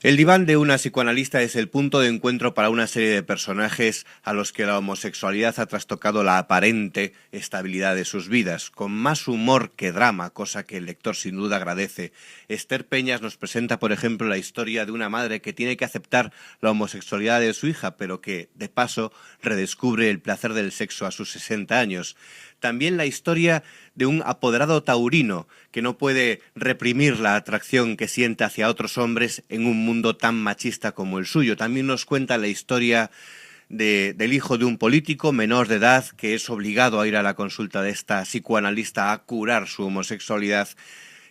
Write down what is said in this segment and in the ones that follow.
El diván de una psicoanalista es el punto de encuentro para una serie de personajes a los que la homosexualidad ha trastocado la aparente estabilidad de sus vidas, con más humor que drama, cosa que el lector sin duda agradece. Esther Peñas nos presenta, por ejemplo, la historia de una madre que tiene que aceptar la homosexualidad de su hija, pero que, de paso, redescubre el placer del sexo a sus 60 años. También la historia de un apoderado taurino que no puede reprimir la atracción que siente hacia otros hombres en un mundo tan machista como el suyo. También nos cuenta la historia del hijo de un político menor de edad que es obligado a ir a la consulta de esta psicoanalista a curar su homosexualidad,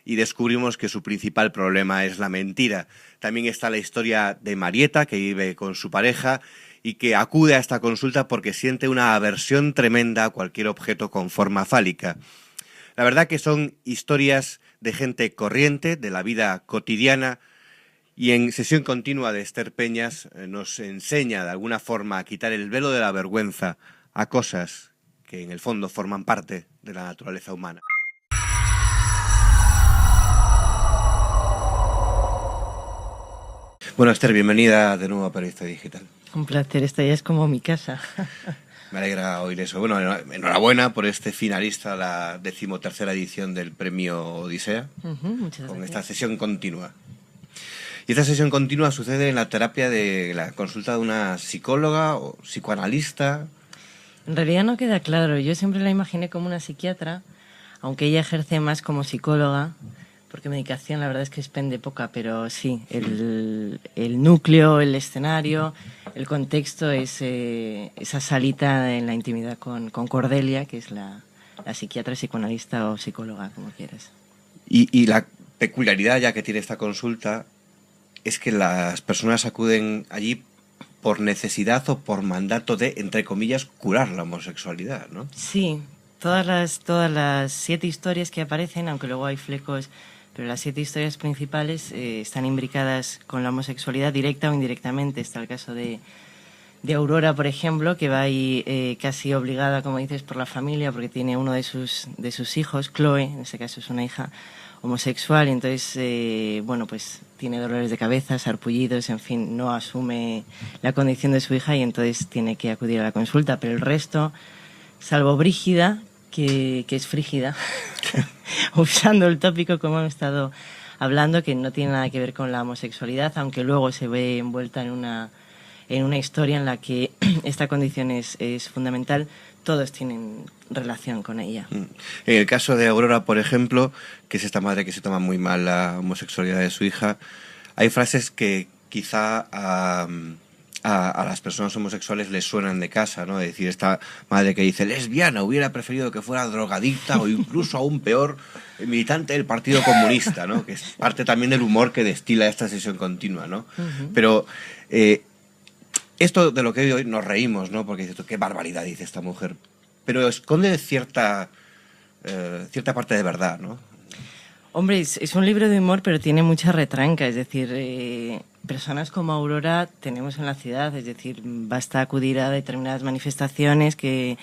y descubrimos que su principal problema es la mentira. También está la historia de Marieta, que vive con su pareja y que acude a esta consulta porque siente una aversión tremenda a cualquier objeto con forma fálica. La verdad que son historias de gente corriente, de la vida cotidiana, y en Sesión Continua de Esther Peñas nos enseña de alguna forma a quitar el velo de la vergüenza a cosas que en el fondo forman parte de la naturaleza humana. Bueno, Esther, bienvenida de nuevo a Periodista Digital. Un placer, esta ya es como mi casa. Me alegra oír eso. Bueno, enhorabuena por este finalista, la 13ª edición del premio Odisea, Muchas con gracias. esta sesión continua. Y esta sesión continua sucede en la terapia de la consulta de una psicóloga o psicoanalista. En realidad no queda claro, yo siempre la imaginé como una psiquiatra, aunque ella ejerce más como psicóloga, porque medicación la verdad es que expende poca, pero sí, el núcleo, el escenario, el contexto es esa salita en la intimidad con Cordelia, que es la psiquiatra, psicoanalista o psicóloga, como quieras. Y la peculiaridad ya que tiene esta consulta es que las personas acuden allí por necesidad o por mandato de, entre comillas, curar la homosexualidad, ¿no? Sí, todas las 7 historias que aparecen, aunque luego hay flecos, pero las 7 historias principales están imbricadas con la homosexualidad directa o indirectamente. Está el caso de Aurora, por ejemplo, que va ahí casi obligada, como dices, por la familia, porque tiene uno de sus hijos, Chloe, en este caso es una hija homosexual, y entonces, bueno, pues tiene dolores de cabeza, sarpullidos, en fin, no asume la condición de su hija y entonces tiene que acudir a la consulta. Pero el resto, salvo Brígida, que es frígida, usando el tópico como hemos estado hablando, que no tiene nada que ver con la homosexualidad, aunque luego se ve envuelta en una historia en la que esta condición es fundamental, todos tienen relación con ella. En el caso de Aurora, por ejemplo, que es esta madre que se toma muy mal la homosexualidad de su hija, hay frases que quizá a las personas homosexuales les suenan de casa, ¿no? Es decir, esta madre que dice lesbiana, hubiera preferido que fuera drogadicta o incluso aún peor, militante del Partido Comunista, ¿no? Que es parte también del humor que destila esta sesión continua, ¿no? Pero esto de lo que hoy nos reímos, ¿no? Porque dices, qué barbaridad dice esta mujer, pero esconde cierta parte de verdad, ¿no? Hombre, es un libro de humor, pero tiene mucha retranca. Es decir, personas como Aurora tenemos en la ciudad. Es decir, basta acudir a determinadas manifestaciones que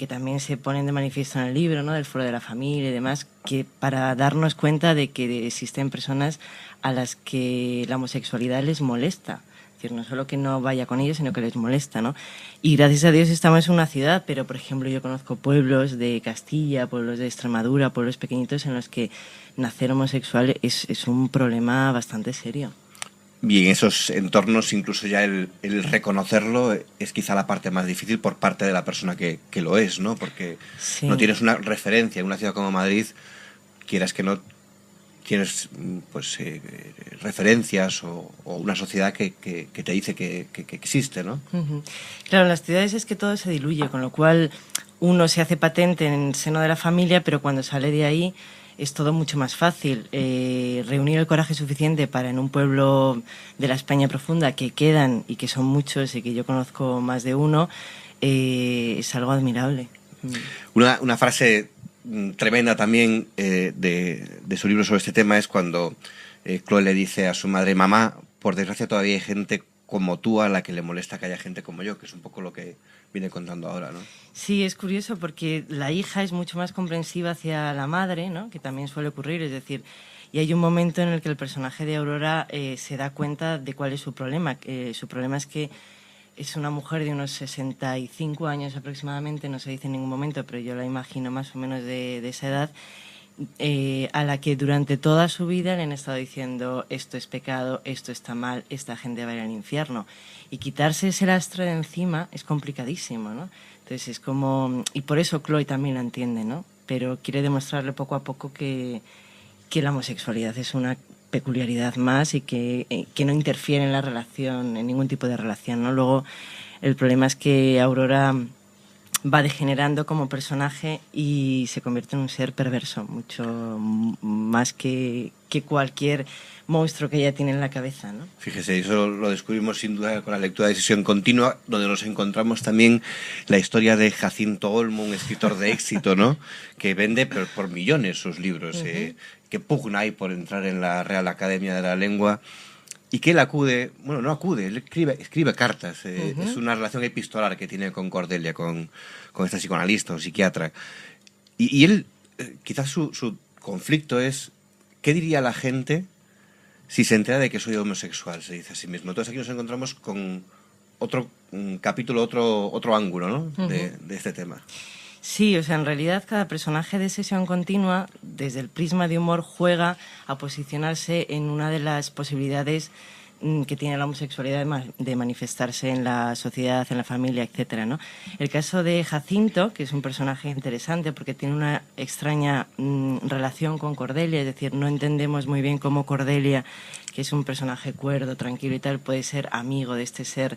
también se ponen de manifiesto en el libro, ¿no? Del Foro de la Familia y demás, que para darnos cuenta de que existen personas a las que la homosexualidad les molesta. Es decir, no solo que no vaya con ellos, sino que les molesta, ¿no? Y gracias a Dios estamos en una ciudad, pero por ejemplo yo conozco pueblos de Castilla, pueblos de Extremadura, pueblos pequeñitos en los que nacer homosexual es un problema bastante serio. Y en esos entornos incluso ya el reconocerlo es quizá la parte más difícil por parte de la persona que lo es, ¿no? Porque sí, no tienes una referencia en una ciudad como Madrid, quieras que no tienes pues referencias o una sociedad que te dice que existe, ¿no? Claro, en las ciudades es que todo se diluye, con lo cual uno se hace patente en el seno de la familia, pero cuando sale de ahí es todo mucho más fácil. Reunir el coraje suficiente para en un pueblo de la España profunda que quedan y que son muchos y que yo conozco más de uno, es algo admirable. Una frase tremenda también de su libro sobre este tema es cuando Chloe le dice a su madre: mamá, por desgracia todavía hay gente como tú a la que le molesta que haya gente como yo, que es un poco lo que viene contando ahora, ¿no? Sí, es curioso porque la hija es mucho más comprensiva hacia la madre, ¿no? Que también suele ocurrir, es decir, Y hay un momento en el que el personaje de Aurora se da cuenta de cuál es su problema. Su problema es que es una mujer de unos 65 años aproximadamente, no se dice en ningún momento, pero yo la imagino más o menos de esa edad, a la que durante toda su vida le han estado diciendo esto es pecado, esto está mal, esta gente va a ir al infierno. Y quitarse ese lastre de encima es complicadísimo, ¿no? Entonces es como... Y por eso Chloe también la entiende, ¿no? Pero quiere demostrarle poco a poco que la homosexualidad es una peculiaridad más y que no interfiere en la relación, en ningún tipo de relación, ¿no? Luego, el problema es que Aurora va degenerando como personaje y se convierte en un ser perverso, mucho más que cualquier monstruo que ella tiene en la cabeza, ¿no? Fíjese, eso lo descubrimos sin duda con la lectura de Sesión Continua, donde nos encontramos también la historia de Jacinto Olmo, un escritor de éxito, ¿no? Que vende por millones sus libros, que pugna ahí por entrar en la Real Academia de la Lengua, y que él acude, bueno, no acude, él escribe cartas. Es una relación epistolar que tiene con Cordelia, con esta psicoanalista o psiquiatra. Y él, quizás su conflicto es, ¿qué diría la gente si se entera de que soy homosexual? Se dice a sí mismo. Entonces aquí nos encontramos con otro capítulo, otro ángulo, ¿no? de este tema. Sí, o sea, en realidad cada personaje de Sesión Continua, desde el prisma de humor, juega a posicionarse en una de las posibilidades que tiene la homosexualidad de manifestarse en la sociedad, en la familia, etcétera, ¿no? El caso de Jacinto, que es un personaje interesante porque tiene una extraña relación con Cordelia, es decir, no entendemos muy bien cómo Cordelia, que es un personaje cuerdo, tranquilo y tal, puede ser amigo de este ser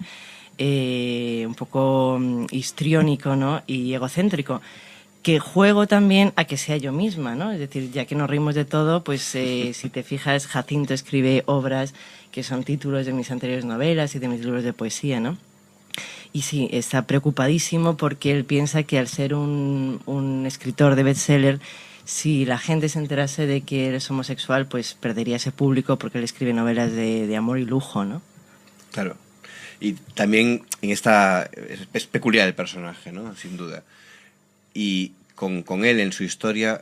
un poco histriónico, ¿no? Y egocéntrico, que juego también a que sea yo misma, ¿no? Es decir, ya que nos reímos de todo, pues si te fijas, Jacinto escribe obras que son títulos de mis anteriores novelas y de mis libros de poesía, ¿no? Y sí, está preocupadísimo porque él piensa que al ser un escritor de bestseller, si la gente se enterase de que eres homosexual, pues perdería ese público porque él escribe novelas de amor y lujo, ¿no? Claro. Y también es peculiar el personaje, ¿no? Sin duda. Y con él en su historia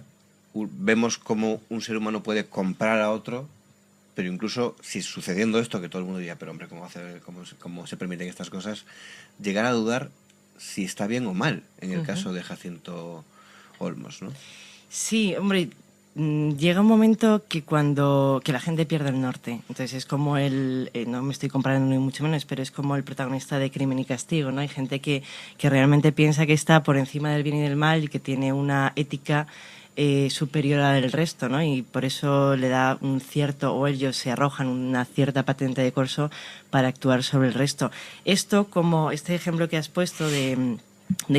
vemos cómo un ser humano puede comprar a otro, pero incluso si sucediendo esto, que todo el mundo diría, pero hombre, ¿cómo se permiten estas cosas? Llegar a dudar si está bien o mal, en el caso de Jacinto Olmos, ¿no? Sí, hombre, llega un momento que que la gente pierde el norte. Entonces es como no me estoy comparando ni mucho menos, pero es como el protagonista de Crimen y Castigo, ¿no? Hay gente que realmente piensa que está por encima del bien y del mal y que tiene una ética superior a la del resto, ¿no? Y por eso le da un cierto, o ellos se arrojan una cierta patente de corso para actuar sobre el resto. Esto, como este ejemplo que has puesto de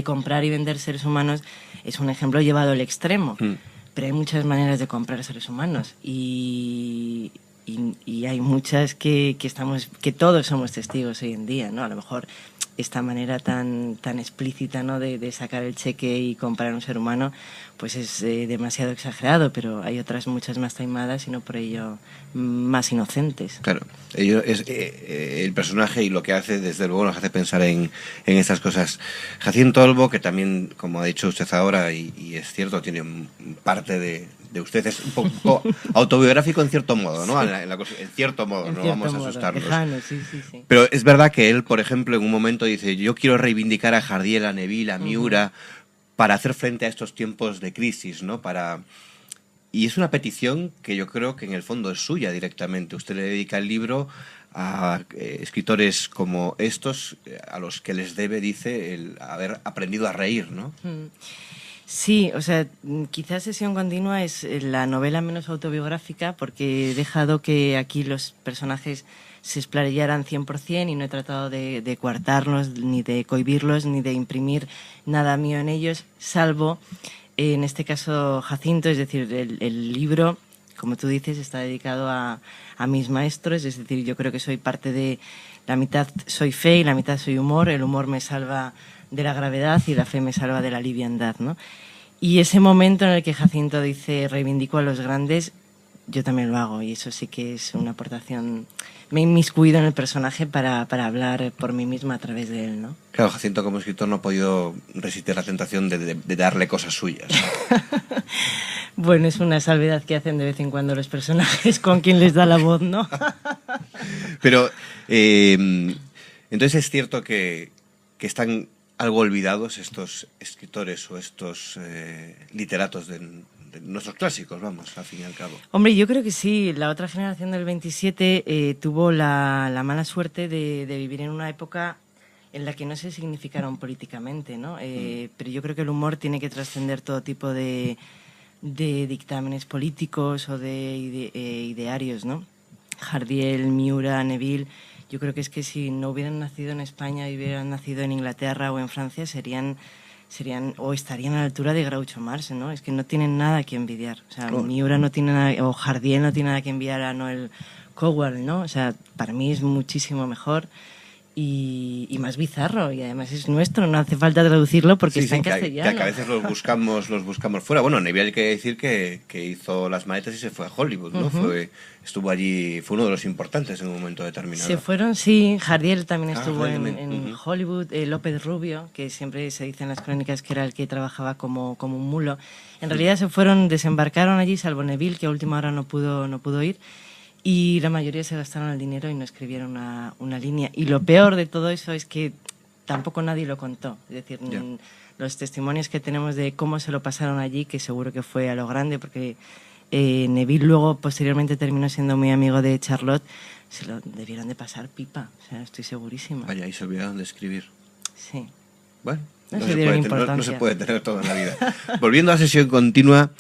comprar y vender seres humanos, es un ejemplo llevado al extremo. Pero hay muchas maneras de comprar seres humanos y hay muchas que todos somos testigos hoy en día, ¿no? A lo mejor esta manera tan explícita, ¿no? de sacar el cheque y comprar un ser humano, pues es demasiado exagerado, pero hay otras muchas más taimadas y no por ello más inocentes. Claro, el personaje y lo que hace, desde luego, nos hace pensar en estas cosas. Jacinto Olmo, que también, como ha dicho usted ahora, y es cierto, tiene parte de usted, es un poco autobiográfico en cierto modo, ¿no? En cierto modo, no vamos a asustarnos. Lejano, sí. Pero es verdad que él, por ejemplo, en un momento dice, yo quiero reivindicar a Jardiel, a Neville, a Miura, para hacer frente a estos tiempos de crisis, ¿no? Y es una petición que yo creo que en el fondo es suya directamente. Usted le dedica el libro a escritores como estos, a los que les debe, dice, el haber aprendido a reír, ¿no? Sí, o sea, quizás Sesión Continua es la novela menos autobiográfica porque he dejado que aquí los personajes se explayaran 100% y no he tratado de coartarlos, ni de cohibirlos, ni de imprimir nada mío en ellos, salvo, en este caso, Jacinto, es decir, el libro, como tú dices, está dedicado a mis maestros, es decir, yo creo que soy parte de... La mitad soy fe y la mitad soy humor, el humor me salva de la gravedad y la fe me salva de la liviandad, ¿no? Y ese momento en el que Jacinto dice reivindico a los grandes, yo también lo hago y eso sí que es una aportación. Me he inmiscuido en el personaje para hablar por mí misma a través de él, ¿no? Claro, Jacinto como escritor no ha podido resistir la tentación de darle cosas suyas. Bueno, es una salvedad que hacen de vez en cuando los personajes con quien les da la voz, ¿no? Pero, entonces es cierto que están algo olvidados estos escritores o estos literatos de nuestros clásicos, vamos, al fin y al cabo. Hombre, yo creo que sí. La otra generación del 27 tuvo la mala suerte de vivir en una época en la que no se significaron políticamente, ¿no? Pero yo creo que el humor tiene que trascender todo tipo de dictámenes políticos o de idearios, ¿no? Jardiel, Miura, Neville, yo creo que es que si no hubieran nacido en España y hubieran nacido en Inglaterra o en Francia, serían o estarían a la altura de Groucho Marx, ¿no? Es que no tienen nada que envidiar. O sea, Miura no tiene nada, o Jardiel no tiene nada que envidiar a Noel Coward, ¿no? O sea, para mí es muchísimo mejor y más bizarro, y además es nuestro, no hace falta traducirlo porque está en castellano. Que a veces los buscamos fuera. Bueno, Neville hay que decir que hizo las maletas y se fue a Hollywood, ¿no? Estuvo allí, fue uno de los importantes en un momento determinado. Se fueron, sí. Jardiel también estuvo en Hollywood. López Rubio, que siempre se dice en las crónicas que era el que trabajaba como un mulo. En realidad se fueron, desembarcaron allí, salvo Neville, que a última hora no pudo ir. Y la mayoría se gastaron el dinero y no escribieron una línea. Y lo peor de todo eso es que tampoco nadie lo contó. Es decir, los testimonios que tenemos de cómo se lo pasaron allí, que seguro que fue a lo grande, porque Neville luego posteriormente terminó siendo muy amigo de Charlotte, se lo debieron de pasar pipa. O sea, estoy segurísima. Vaya, y se olvidaron de escribir. Sí. Bueno, no se puede tener todo en la vida. Volviendo a la sesión continua,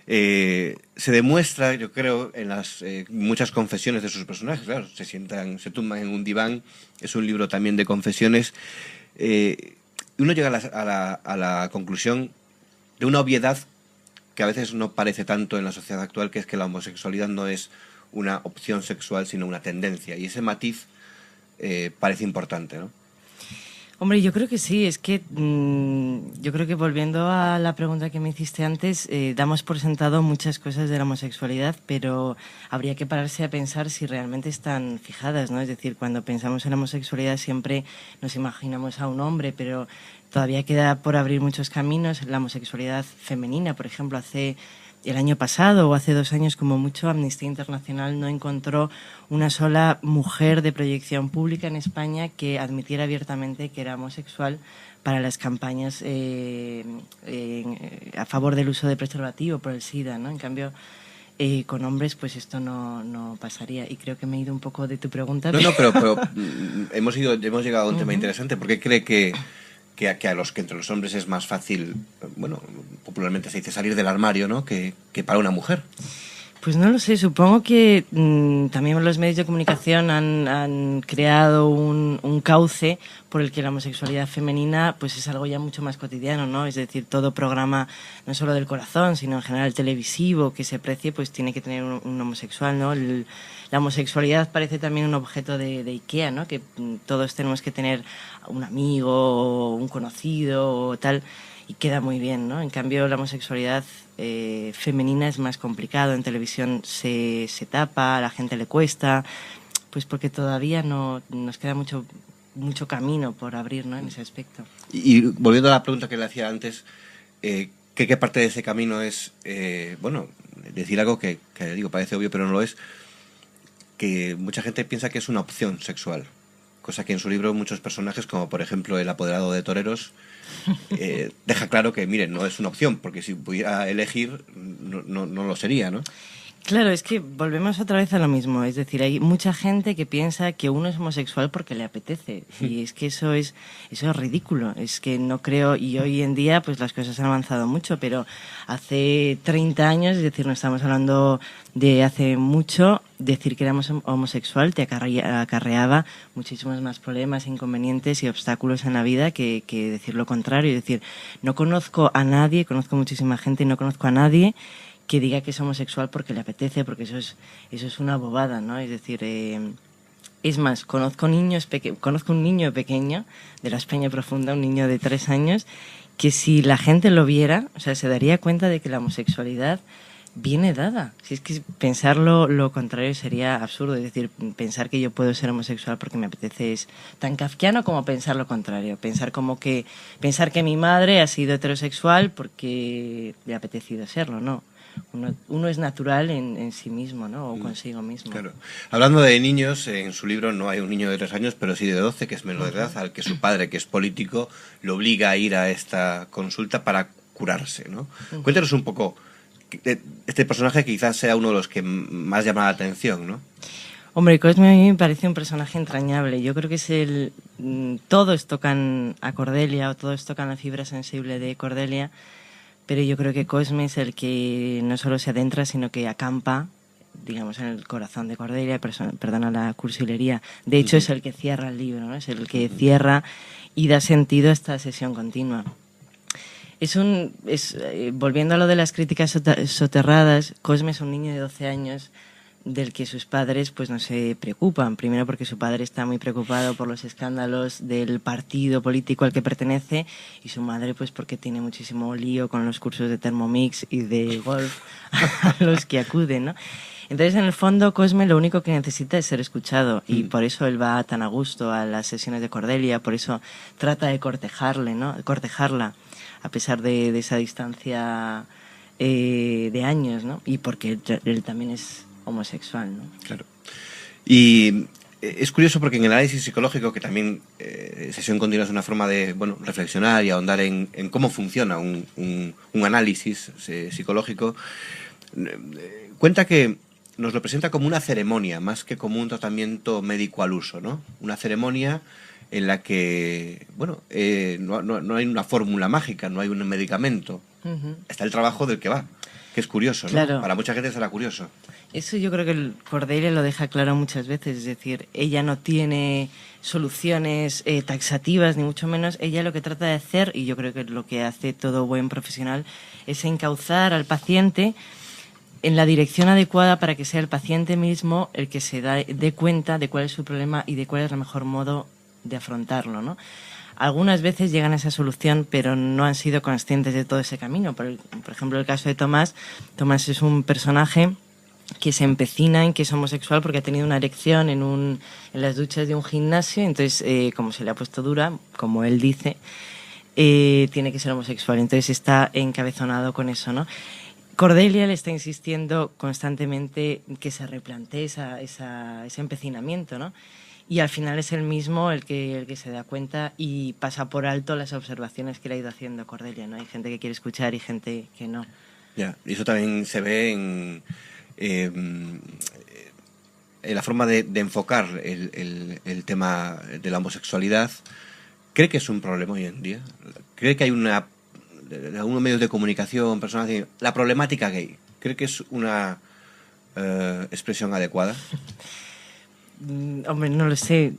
se demuestra, yo creo, en las muchas confesiones de sus personajes. Claro, se tumban en un diván. Es un libro también de confesiones. Uno llega a la conclusión de una obviedad que a veces no parece tanto en la sociedad actual, que es que la homosexualidad no es una opción sexual, sino una tendencia. Y ese matiz parece importante, ¿no? Hombre, yo creo que sí. Es que yo creo que volviendo a la pregunta que me hiciste antes, damos por sentado muchas cosas de la homosexualidad, pero habría que pararse a pensar si realmente están fijadas, ¿no? Es decir, cuando pensamos en la homosexualidad siempre nos imaginamos a un hombre, pero todavía queda por abrir muchos caminos. La homosexualidad femenina, por ejemplo, el año pasado o hace 2 años como mucho, Amnistía Internacional no encontró una sola mujer de proyección pública en España que admitiera abiertamente que era homosexual para las campañas a favor del uso de preservativo por el SIDA, ¿no? En cambio, con hombres pues esto no pasaría. Y creo que me he ido un poco de tu pregunta. No, pero hemos llegado a un tema interesante. ¿Por qué cree que entre los hombres es más fácil, bueno, popularmente se dice salir del armario, ¿no? que para una mujer? Pues no lo sé, supongo que también los medios de comunicación han creado un cauce por el que la homosexualidad femenina pues es algo ya mucho más cotidiano, ¿no? Es decir, todo programa, no solo del corazón, sino en general televisivo, que se precie, pues tiene que tener un homosexual, ¿no? La homosexualidad parece también un objeto de IKEA, ¿no? Que todos tenemos que tener un amigo o un conocido o tal, y queda muy bien, ¿no? En cambio, la homosexualidad femenina es más complicado. En televisión se tapa, a la gente le cuesta, pues porque todavía no nos queda mucho camino por abrir, ¿no? En ese aspecto. Y volviendo a la pregunta que le hacía antes, ¿qué parte de ese camino es, bueno, decir algo que digo, parece obvio, pero no lo es, que mucha gente piensa que es una opción sexual? Cosa que en su libro muchos personajes, como por ejemplo el apoderado de toreros, deja claro que, miren, no es una opción, porque si pudiera elegir no lo sería, ¿no? Claro, es que volvemos otra vez a lo mismo. Es decir, hay mucha gente que piensa que uno es homosexual porque le apetece. Y es que eso es ridículo. Es que no creo, y hoy en día pues las cosas han avanzado mucho, pero hace 30 años, es decir, no estamos hablando de hace mucho, decir que éramos homosexual te acarreaba muchísimos más problemas, inconvenientes y obstáculos en la vida que decir lo contrario. Es decir, no conozco a nadie, conozco muchísima gente y no conozco a nadie que diga que es homosexual porque le apetece, porque eso es una bobada, ¿no? Es decir, es más, conozco un niño pequeño de la España profunda, un niño de 3 años, que si la gente lo viera, o sea, se daría cuenta de que la homosexualidad viene dada. Si es que pensar lo contrario sería absurdo. Es decir, pensar que yo puedo ser homosexual porque me apetece es tan kafkiano como pensar lo contrario. Pensar que mi madre ha sido heterosexual porque le ha apetecido serlo, ¿no? uno es natural en sí mismo, ¿no? O consigo mismo. Claro. Hablando de niños, en su libro no hay un niño de 3 años, pero sí de 12, que es menor de edad, al que su padre, que es político, lo obliga a ir a esta consulta para curarse, ¿no? Cuéntanos un poco, este personaje quizás sea uno de los que más llama la atención, ¿no? Hombre, Cosme a mí me parece un personaje entrañable. Yo creo que todos tocan a Cordelia, o todos tocan la fibra sensible de Cordelia, pero yo creo que Cosme es el que no solo se adentra, sino que acampa, digamos, en el corazón de Cordelia, perdona la cursilería. De hecho, es el que cierra el libro, ¿no? Es el que cierra y da sentido a esta sesión continua. Volviendo a lo de las críticas soterradas, Cosme es un niño de 12 años del que sus padres pues no se preocupan. Primero porque su padre está muy preocupado por los escándalos del partido político al que pertenece, y su madre pues porque tiene muchísimo lío con los cursos de Thermomix y de golf a los que acuden, ¿no? Entonces, en el fondo, Cosme lo único que necesita es ser escuchado, y por eso él va tan a gusto a las sesiones de Cordelia, por eso trata de cortejarla, a pesar de esa distancia de años, ¿no? Y porque él también es homosexual, ¿no? Claro. Y es curioso porque en el análisis psicológico, que también sesión continua es una forma de reflexionar y ahondar en cómo funciona un análisis psicológico, cuenta que nos lo presenta como una ceremonia, más que como un tratamiento médico al uso, ¿no? Una ceremonia en la que, no hay una fórmula mágica, no hay un medicamento. Está el trabajo del que va, que es curioso, ¿no? Claro. Para mucha gente será curioso. Eso yo creo que el Cordelia lo deja claro muchas veces, es decir, ella no tiene soluciones taxativas, ni mucho menos. Ella lo que trata de hacer, y yo creo que lo que hace todo buen profesional, es encauzar al paciente en la dirección adecuada para que sea el paciente mismo el que se dé cuenta de cuál es su problema y de cuál es el mejor modo de afrontarlo, ¿no? Algunas veces llegan a esa solución, pero no han sido conscientes de todo ese camino. Por ejemplo, el caso de Tomás. Tomás es un personaje que se empecina en que es homosexual porque ha tenido una erección en las duchas de un gimnasio. Entonces, como se le ha puesto dura, como él dice, tiene que ser homosexual. Entonces está encabezonado con eso, ¿no? Cordelia le está insistiendo constantemente que se replantee ese empecinamiento, ¿no? Y al final es él mismo el que se da cuenta y pasa por alto las observaciones que le ha ido haciendo Cordelia, ¿no? Hay gente que quiere escuchar y gente que no. Ya, y eso también se ve en la forma de enfocar el tema de la homosexualidad. ¿Cree que es un problema hoy en día? ¿Cree que hay algunos medios de comunicación, personas, la problemática gay? ¿Cree que es una expresión adecuada? Hombre, no lo sé.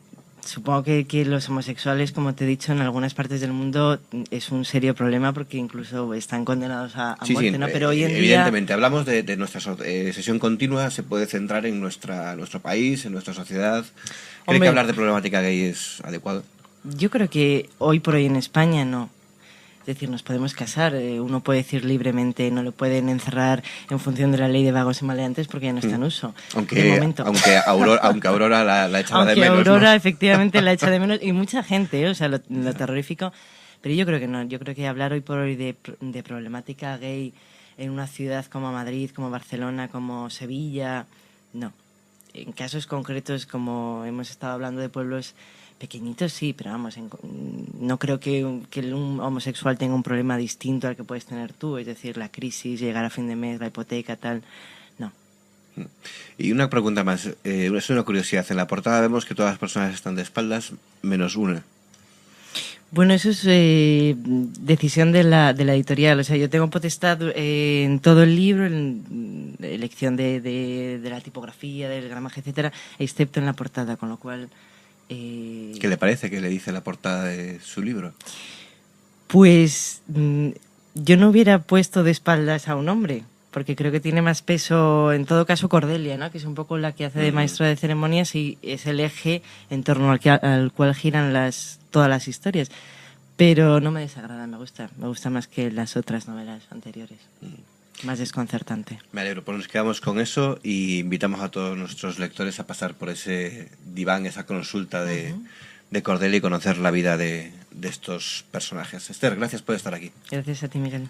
Supongo que los homosexuales, como te he dicho, en algunas partes del mundo es un serio problema porque incluso están condenados a muerte, ¿no? Pero hoy en evidentemente, hablamos de nuestra sesión continua, se puede centrar en nuestro país, en nuestra sociedad. ¿Cree que hablar de problemática gay es adecuado? Yo creo que hoy por hoy en España no. Es decir, nos podemos casar, uno puede decir libremente, no lo pueden encerrar en función de la ley de vagos y maleantes porque ya no está en uso. Aunque Aurora la echaba de menos. Aunque Aurora ¿no? efectivamente la echa de menos, y mucha gente, o sea, lo terrorífico. Pero yo creo que no, yo creo que hablar hoy por hoy de problemática gay en una ciudad como Madrid, como Barcelona, como Sevilla, no. En casos concretos, como hemos estado hablando de pueblos pequeñitos, sí, pero vamos, no creo que un homosexual tenga un problema distinto al que puedes tener tú, es decir, la crisis, llegar a fin de mes, la hipoteca, tal, no. Y una pregunta más, es una curiosidad, en la portada vemos que todas las personas están de espaldas, menos una. Bueno, eso es decisión de la editorial. O sea, yo tengo potestad en todo el libro, en elección de la tipografía, del gramaje, etcétera, excepto en la portada, con lo cual... ¿Qué le parece que le dice la portada de su libro? Pues yo no hubiera puesto de espaldas a un hombre, porque creo que tiene más peso, en todo caso, Cordelia, ¿no? Que es un poco la que hace de maestra de ceremonias y es el eje en torno al cual giran todas las historias. Pero no me desagrada, me gusta más que las otras novelas anteriores. Más desconcertante. Me alegro, pues nos quedamos con eso y invitamos a todos nuestros lectores a pasar por ese diván, esa consulta de Cordelia y conocer la vida de estos personajes. Esther, gracias por estar aquí. Gracias a ti, Miguel.